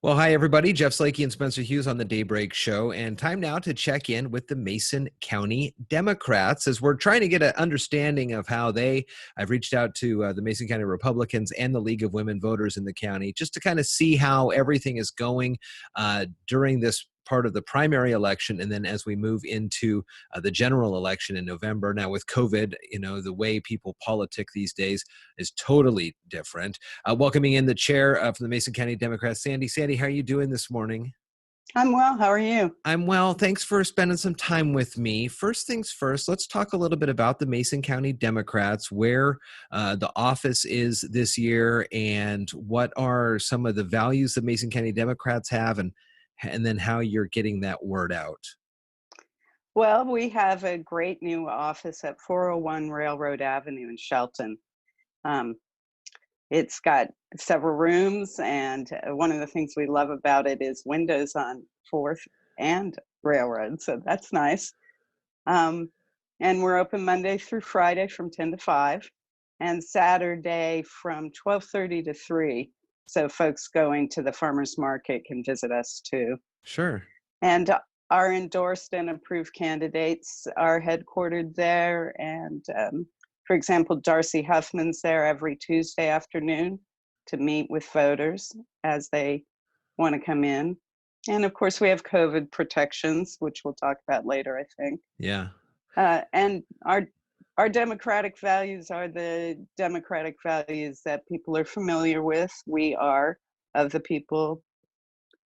Well, hi, everybody. Jeff Slakey and Spencer Hughes on the Daybreak show. And time now to check in with the Mason County Democrats as we're trying to get an understanding of how I've reached out to the Mason County Republicans and the League of Women Voters in the county just to kind of see how everything is going during this part of the primary election, and then as we move into the general election in November. Now with COVID, the way people politic these days is totally different. Welcoming in the chair of the Mason County Democrats, Sandy. Sandy, how are you doing this morning? I'm well. How are you? I'm well. Thanks for spending some time with me. First things first, let's talk a little bit about the Mason County Democrats, where the office is this year, and what are some of the values that Mason County Democrats have, and then how you're getting that word out. Well, we have a great new office at 401 Railroad Avenue in Shelton. It's got several rooms, and one of the things we love about it is windows on 4th and Railroad, so that's nice. And we're open Monday through Friday from 10 to 5, and Saturday from 12:30 to 3. So folks going to the farmers market can visit us too. Sure. And our endorsed and approved candidates are headquartered there. And for example, Darcy Huffman's there every Tuesday afternoon to meet with voters as they want to come in. And of course, we have COVID protections, which we'll talk about later, I think. Yeah. And our democratic values are the democratic values that people are familiar with. We are of the people,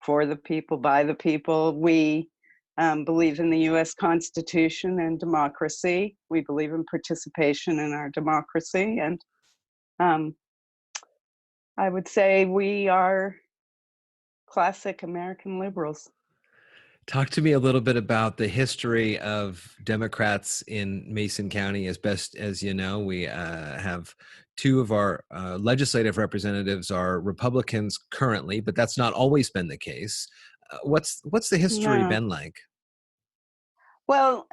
for the people, by the people. We believe in the U.S. Constitution and democracy. We believe in participation in our democracy. And I would say we are classic American liberals. Talk to me a little bit about the history of Democrats in Mason County. As best as you know, we have two of our legislative representatives are Republicans currently, but that's not always been the case. What's the history No. been like? Well,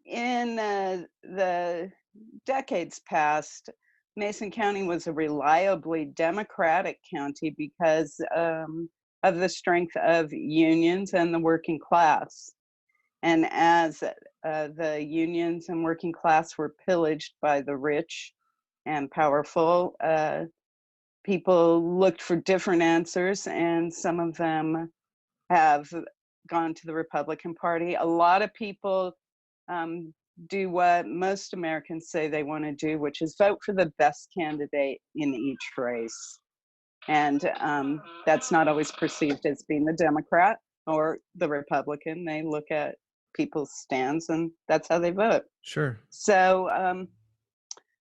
in the decades past, Mason County was a reliably Democratic county because of the strength of unions and the working class. And as the unions and working class were pillaged by the rich and powerful, people looked for different answers, and some of them have gone to the Republican Party. A lot of people do what most Americans say they want to do, which is vote for the best candidate in each race. And that's not always perceived as being the Democrat or the Republican. They look at people's stands, and that's how they vote. Sure. So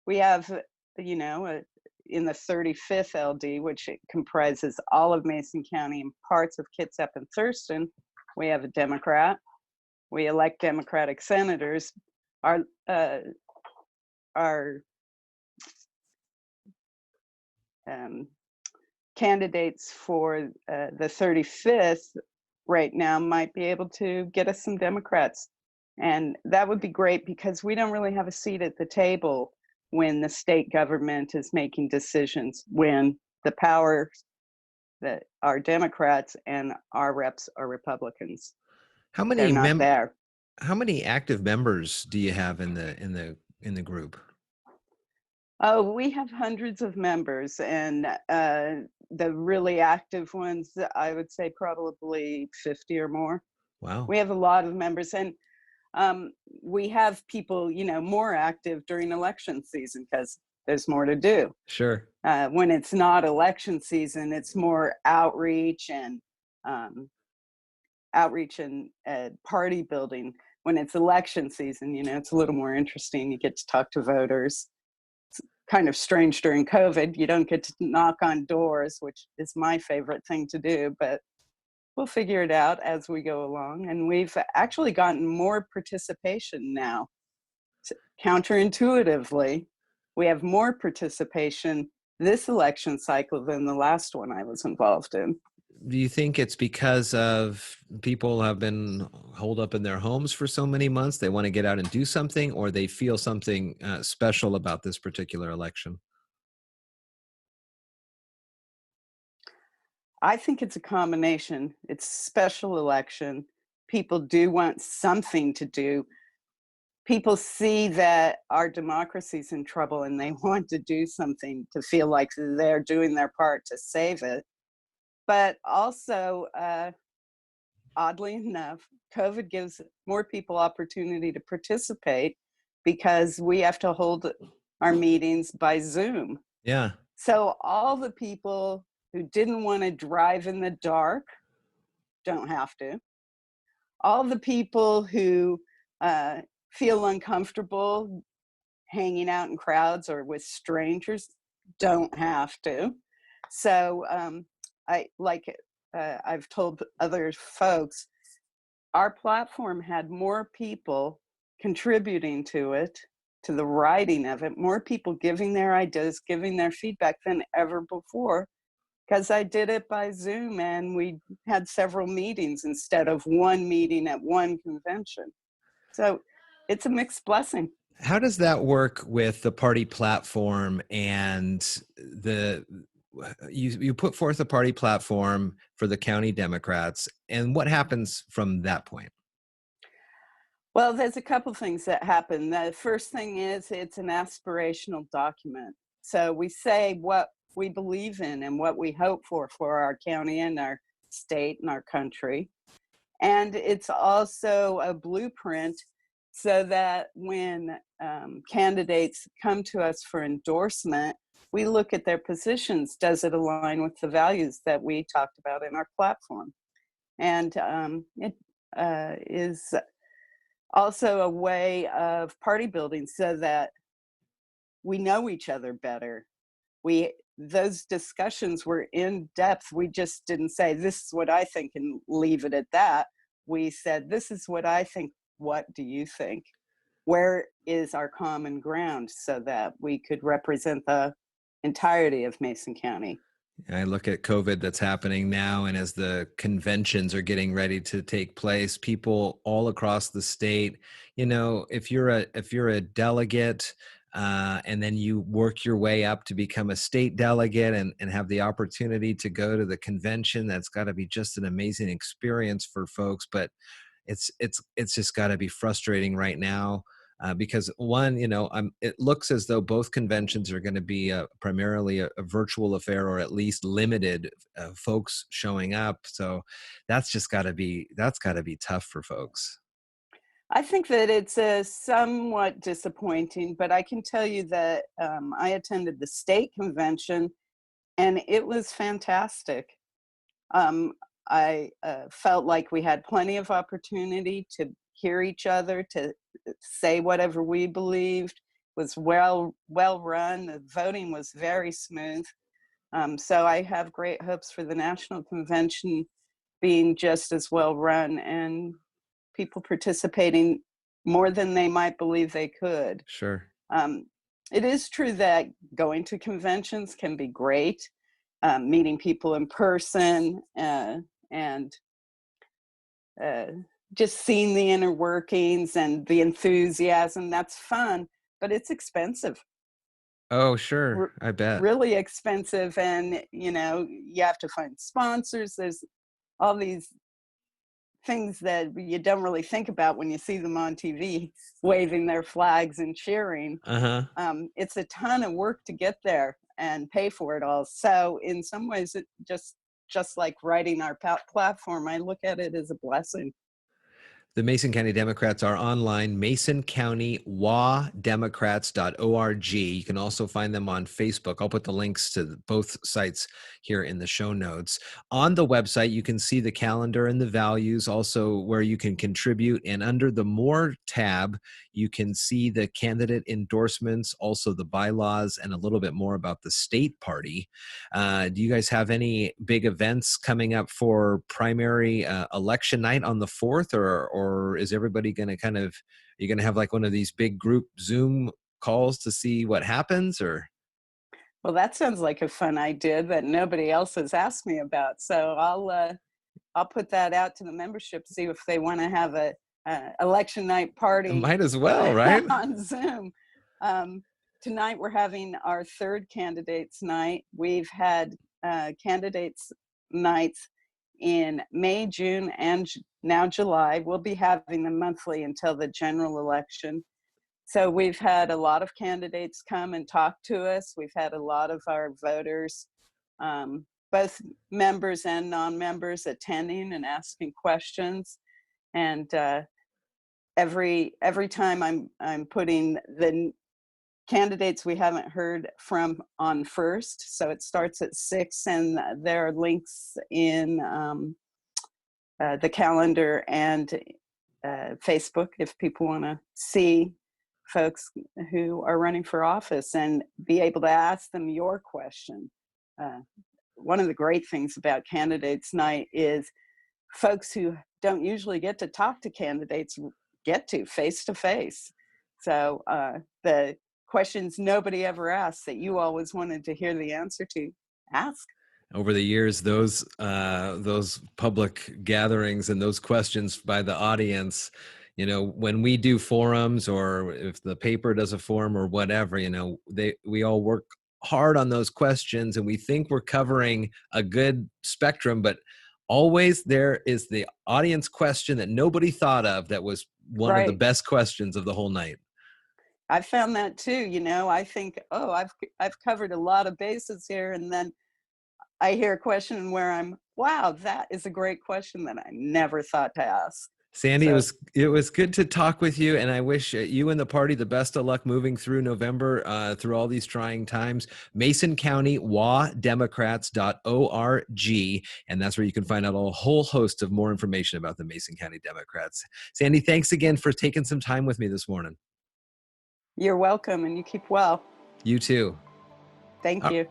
we have, in the 35th LD, which comprises all of Mason County and parts of Kitsap and Thurston, we have a Democrat. We elect Democratic senators. Our candidates for the 35th right now might be able to get us some Democrats. And that would be great because we don't really have a seat at the table when the state government is making decisions, when the powers that are Democrats and our reps are Republicans. How They're not there. How many active members do you have in the group? Oh, we have hundreds of members, and the really active ones, I would say probably 50 or more. Wow. We have a lot of members, and we have people, more active during election season because there's more to do. Sure. When it's not election season, it's more outreach and party building. When it's election season, it's a little more interesting. You get to talk to voters. It's kind of strange during COVID. You don't get to knock on doors, which is my favorite thing to do, but we'll figure it out as we go along. And we've actually gotten more participation now. Counterintuitively, we have more participation this election cycle than the last one I was involved in. Do you think it's because of people have been holed up in their homes for so many months, they want to get out and do something, or they feel something special about this particular election? I think it's a combination. It's a special election. People do want something to do. People see that our democracy's in trouble and they want to do something to feel like they're doing their part to save it. But also, oddly enough, COVID gives more people opportunity to participate because we have to hold our meetings by Zoom. Yeah. So all the people who didn't want to drive in the dark don't have to. All the people who uh, feel uncomfortable hanging out in crowds or with strangers don't have to. So I like I've told other folks, our platform had more people contributing to it, to the writing of it, more people giving their ideas, giving their feedback than ever before, because I did it by Zoom and we had several meetings instead of one meeting at one convention. So it's a mixed blessing. How does that work with the party platform and the you put forth a party platform for the county Democrats, and what happens from that point? Well, there's a couple things that happen. The first thing is it's an aspirational document. So we say what we believe in and what we hope for our county and our state and our country. And it's also a blueprint so that when candidates come to us for endorsement, we look at their positions. Does it align with the values that we talked about in our platform? And it is also a way of party building so that we know each other better. Those discussions were in depth. We just didn't say this is what I think and leave it at that. We said this is what I think. What do you think? Where is our common ground so that we could represent the entirety of Mason County? I look at COVID that's happening now, and as the conventions are getting ready to take place, people all across the state, if you're a delegate, and then you work your way up to become a state delegate and have the opportunity to go to the convention, that's got to be just an amazing experience for folks. But it's just got to be frustrating right now, because one, it looks as though both conventions are going to be primarily a virtual affair, or at least limited folks showing up. So that's got to be tough for folks. I think that it's somewhat disappointing, but I can tell you that I attended the state convention and it was fantastic. Um, I felt like we had plenty of opportunity to hear each other, to say whatever we believed. It was well run. The voting was very smooth. So I have great hopes for the national convention being just as well run and people participating more than they might believe they could. Sure. Um, it is true that going to conventions can be great, meeting people in person, and uh, just seeing the inner workings and the enthusiasm. That's fun, but it's expensive. Oh, sure. R- I bet. really expensive, and you have to find sponsors. There's all these things that you don't really think about when you see them on TV waving their flags and cheering. Uh-huh. It's a ton of work to get there and pay for it all. So in some ways, it just like writing our platform, I look at it as a blessing. The Mason County Democrats are online, masoncountywdemocrats.org. You can also find them on Facebook. I'll put the links to both sites here in the show notes. On the website, you can see the calendar and the values, also where you can contribute. And under the More tab, you can see the candidate endorsements, also the bylaws, and a little bit more about the state party. Do you guys have any big events coming up for primary election night on the 4th, or is everybody going to you're going to have like one of these big group Zoom calls to see what happens, or? Well, that sounds like a fun idea that nobody else has asked me about. So I'll put that out to the membership, see if they want to have a election night party Might as well, right? on Zoom. Um, Tonight we're having our third candidates night. We've had candidates nights in May, June, and now July. We'll be having them monthly until the general election. So we've had a lot of candidates come and talk to us. We've had a lot of our voters, both members and non-members, attending and asking questions. And every time I'm putting the candidates we haven't heard from on first. So it starts at 6, and there are links in the calendar and Facebook if people want to see folks who are running for office and be able to ask them your question. One of the great things about Candidates Night is folks who don't usually get to talk to candidates get to face to face. So the questions nobody ever asks that you always wanted to hear the answer to, ask. Over the years, those public gatherings and those questions by the audience, when we do forums, or if the paper does a forum or whatever, we all work hard on those questions, and we think we're covering a good spectrum, but always there is the audience question that nobody thought of that was one of the Right. best questions of the whole night. I found that too. I think, oh, I've covered a lot of bases here, and then I hear a question where wow, that is a great question that I never thought to ask. Sandy, So, it was good to talk with you, and I wish you and the party the best of luck moving through November, through all these trying times. Mason County WaDemocrats.org, and that's where you can find out a whole host of more information about the Mason County Democrats. Sandy, thanks again for taking some time with me this morning. you're welcome, and you keep well. You too. Thank you.